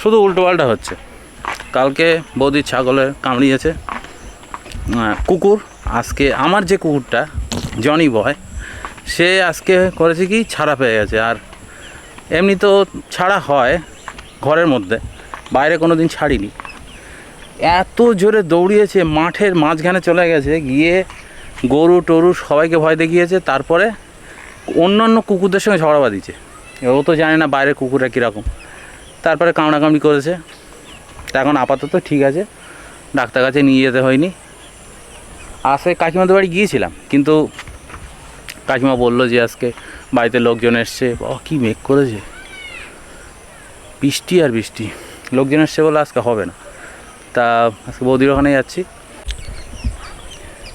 শুধু উল্টোপাল্টা হচ্ছে। কালকে বৌদির ছাগলের কামড়িয়েছে কুকুর। আজকে আমার যে কুকুরটা জনি বয়, সে আজকে করেছে কি ছাড়া পেয়ে গেছে। আর এমনি তো ছাড়া হয় ঘরের মধ্যে, বাইরে কোনো দিন ছাড়িনি। এত জোরে দৌড়িয়েছে, মাঠের মাঝখানে চলে গেছে, গিয়ে গরু টরু সবাইকে ভয় দেখিয়েছে। তারপরে অন্য কুকুরদের সঙ্গে ঝগড়া বাঁধিয়েছে। ও তো জানে না বাইরের কুকুররা কীরকম। তারপরে কামড়াকামড়ি করেছে। তা এখন আপাতত ঠিক আছে, ডাক্তার কাছে নিয়ে যেতে হয়নি। আজকে কাকিমাদের বাড়ি গিয়েছিলাম, কিন্তু কাকিমা বললো যে আজকে বাড়িতে লোকজন এসছে। কী মেঘ করেছে, বৃষ্টি আর বৃষ্টি। লোকজন এসছে বলে আজকে হবে না। তা আজকে বৌদির ওখানে যাচ্ছি।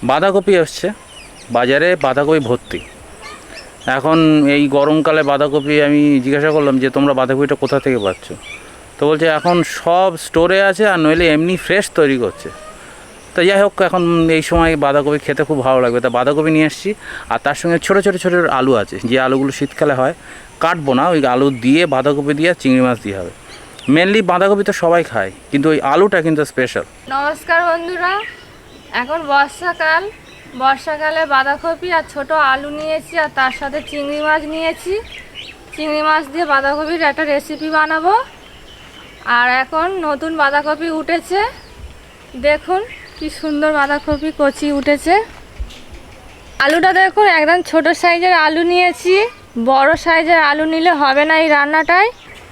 বাঁধাকপি এসছে বাজারে, বাঁধাকপি ভর্তি। এখন এই গরমকালে বাঁধাকপি আমি জিজ্ঞাসা করলাম যে তোমরা বাঁধাকপিটা কোথা থেকে পাচ্ছ? তো বলছে এখন সব স্টোরে আছে, আর নইলে এমনি ফ্রেশ তৈরি করছে। তো যাই হোক, এখন এই সময় বাঁধাকপি খেতে খুব ভালো লাগবে। তা বাঁধাকপি নিয়ে এসেছি। আর তার সঙ্গে ছোটো ছোটো ছোটো আলু আছে, যে আলুগুলো শীতকালে হয়, কাটবো না। ওই আলু দিয়ে বাঁধাকপি দিয়ে চিংড়ি মাছ দিয়ে হবে। মেনলি বাঁধাকপি তো সবাই খায়, কিন্তু ওই আলুটা কিন্তু স্পেশাল। নমস্কার বন্ধুরা, এখন বর্ষাকালে বাঁধাকপি আর ছোট আলু নিয়েছি, আর তার সাথে চিংড়ি মাছ নিয়েছি। চিংড়ি মাছ দিয়ে বাঁধাকপির একটা রেসিপি বানাবো। আর এখন নতুন বাঁধাকপি উঠেছে, দেখুন কি সুন্দর বাঁধাকপি কচি উঠেছে। আলুটা দেখুন, একদম ছোট সাইজের আলু নিয়েছি। বড় সাইজের আলু নিলে হবে না এই রান্নাটায়।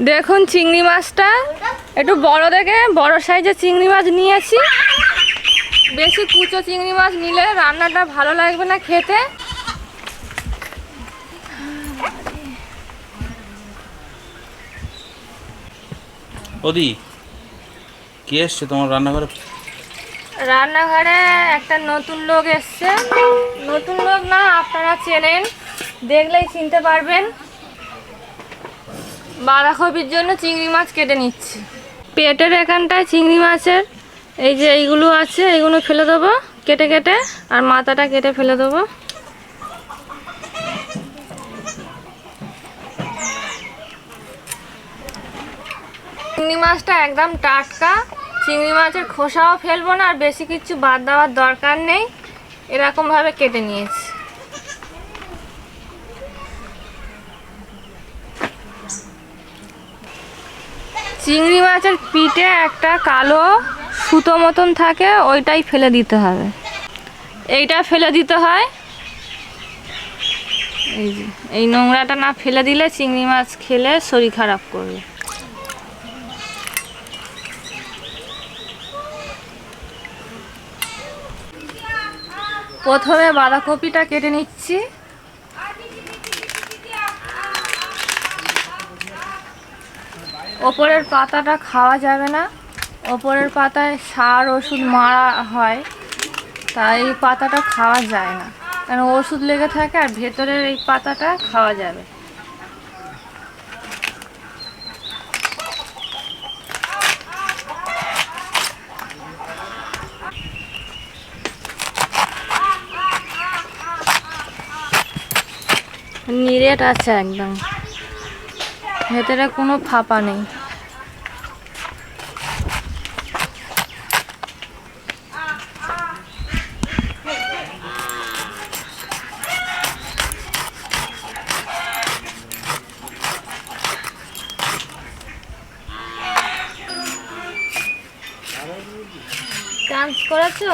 দেখুন চিংড়ি মাছটা একটু বড় দেখে বড় সাইজের চিংড়ি মাছ নিয়েছি। বেশি কুচো চিংড়ি মাছ নিলে রান্নাটা ভালো লাগবে না খেতে। ওদি কে এসছে তোমার রান্নাঘরে? রান্নাঘরে একটা নতুন লোক এসছে। নতুন লোক না, আপনারা চেনেন, দেখলেই চিনতে পারবেন। বাঁধাকপির জন্য চিংড়ি মাছ কেটে নিচ্ছি। পেটের এখানটায় চিংড়ি মাছের এই যে এইগুলো আছে, এইগুলো ফেলে দেবো কেটে কেটে, আর মাথাটা কেটে ফেলে দেবো। চিংড়ি মাছটা একদম টাটকা। চিংড়ি মাছের খোসাও ফেলবো না, আর বেশি কিছু বাদ দেওয়ার দরকার নেই। এরকমভাবে কেটে নিয়েছি। চিংড়ি মাছের পিঠে একটা কালো সুতো মতন থাকে, ওইটাই ফেলে দিতে হবে। এইটা ফেলে দিতে হয়। এই যে এই নোংরাটা না ফেলে দিলে চিংড়ি মাছ খেলে শরীর খারাপ করবে। প্রথমে বাঁধাকপিটা কেটে নিচ্ছি। ওপরের পাতাটা খাওয়া যাবে না, ওপরের পাতায় সার ওষুধ মারা হয়, তাই এই পাতাটা খাওয়া যায় না, কারণ ওষুধ লেগে থাকে। আর ভেতরের এই পাতাটা খাওয়া যাবে। নিরেট আছে একদম, ভেতরে কোনো ফাঁপা নেই। ডান্স করেছো?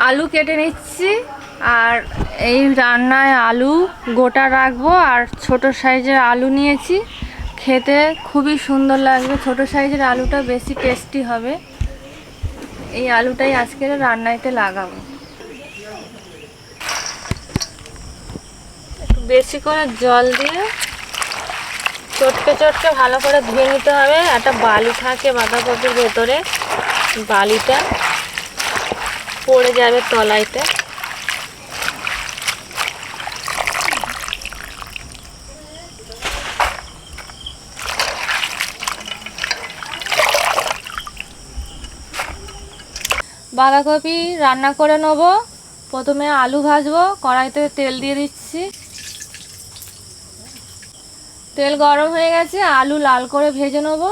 আলু কেটে নিচ্ছি। আর এই রান্নায় আলু গোটা রাখবো, আর ছোট সাইজের আলু নিয়েছি। খেতে খুবই সুন্দর লাগবে, ছোট সাইজের আলুটা বেশি টেস্টি হবে। এই আলুটাই আজকের রান্নাতে লাগাবো। বেশি করে জল দিয়ে চটকে চটকে ভালো করে ধুয়ে নিতে হবে। একটা বালি থাকে বাঁধাকপির ভেতরে, বালিটা পড়ে যাবে তলাইতে। বাঁধাকপি রান্না করে নেব। প্রথমে আলু ভাজবো, কড়াইতে তেল দিয়ে দিচ্ছি। তেল গরম হয়ে গেছে, আলু লাল করে ভেজে নেব।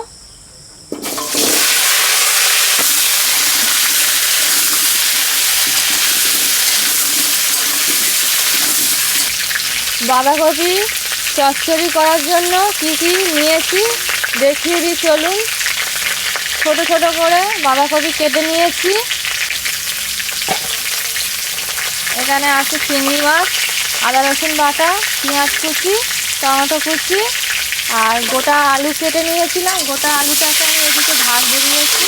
বাঁধাকপি চচ্চড়ি করার জন্য কি কি নিয়েছি দেখিয়ে দিই চলুন। ছোট ছোট করে বাঁধাকপি কেটে নিয়েছি। এখানে আছে চিংড়ি মাছ, আদা রসুন বাটা, পেঁয়াজ কুচি, টমেটো কুচি আর গোটা আলু কেটে নিয়েছিলাম। গোটা আলুটাকে আমি এদিকে ভাজতে দিয়েছি।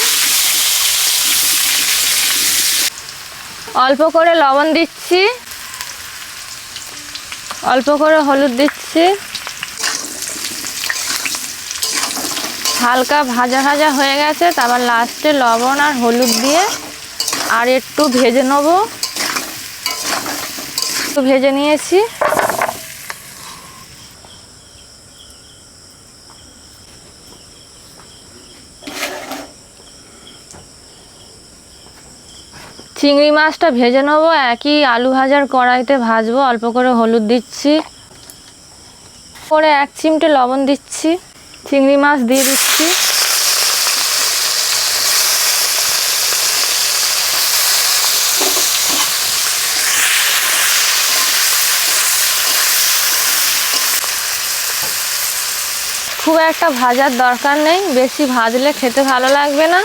অল্প করে লবণ দিচ্ছি, অল্প করে হলুদ দিচ্ছি। হালকা ভাজা ভাজা হয়ে গেছে, তারপর লাস্টে লবণ আর হলুদ দিয়ে আর একটু ভেজে নেব। একটু ভেজে নিয়েছি। চিংড়ি মাছটা ভেজে নেবো, একই আলু ভাজার কড়াইতে ভাজবো। অল্প করে হলুদ দিচ্ছি, করে 1 চিমটে লবণ দিচ্ছি। চিংড়ি মাছ দিয়ে দিচ্ছি। খুব একটা ভাজার দরকার নেই, বেশি ভাজলে খেতে ভালো লাগবে না।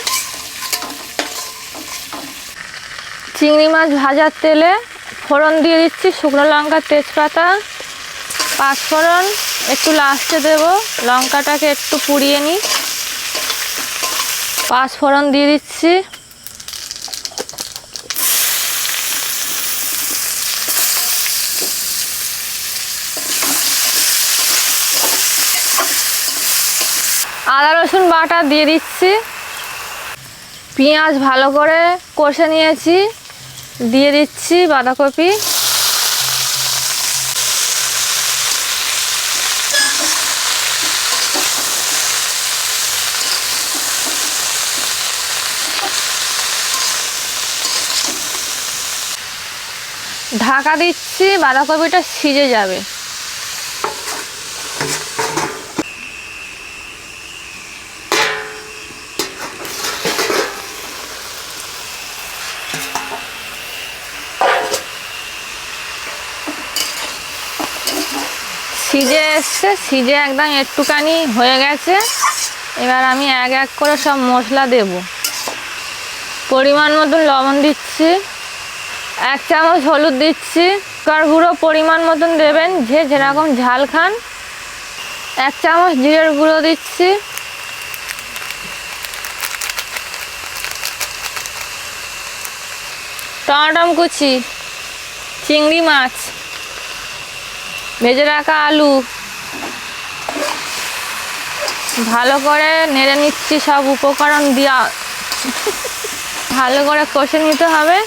চিংড়ি মাছ ভাজার তেলে ফোড়ন দিয়ে দিচ্ছি, শুকনো লঙ্কা, তেজপাতা, 5 ফোড়ন একটু লাস্টে দেব। লঙ্কাটাকে একটু পুড়িয়ে নিই। 5 ফোড়ন দিয়ে দিচ্ছি। আদা রসুন বাটা দিয়ে দিচ্ছি। পেঁয়াজ ভালো করে কষে নিয়েছি, দিয়ে দিচ্ছি বাঁধাকপি। ঢাকা দিচ্ছি, বাঁধাকপিটা সিজে যাবে। সিজে এসছে, সিজে একদম একটুখানি হয়ে গেছে। এবার আমি এক এক করে সব মশলা দেব। পরিমাণ মতন লবণ দিচ্ছি, 1 চামচ হলুদ দিচ্ছি। লঙ্কার গুঁড়ো পরিমাণ মতন দেবেন, যে যেরকম ঝাল খান। 1 চামচ জিরের গুঁড়ো দিচ্ছি। টমেটো কুচি, চিংড়ি মাছ, ভেজে রাখা আলু, ভালো করে নেড়ে নিচ্ছি। সব উপকরণ দিয়া ভালো করে কষে নিতে হবে।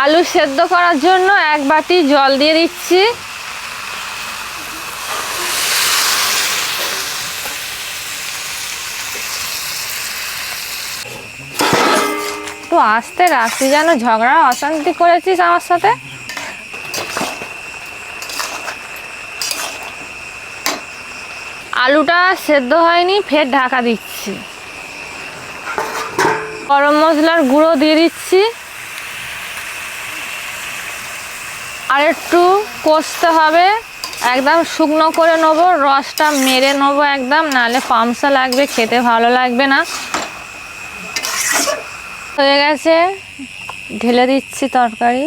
আলু সেদ্ধ করার জন্য 1 বাটি জল দিয়ে দিচ্ছি। তো আস্তে রাখছি, যেন ঝগড়া অশান্তি করেছিস আমার সাথে। আলুটা সেদ্ধ হয়নি, ফের ঢাকা দিচ্ছি। গরম মশলার গুঁড়ো দিয়ে দিচ্ছি। আর একটু কষতে হবে, একদম শুকনো করে নেবো। রসটা মেরে নেবো একদম, নাহলে পামসা লাগবে, খেতে ভালো লাগবে না। হয়ে গেছে, ঢেলে দিচ্ছি তরকারি।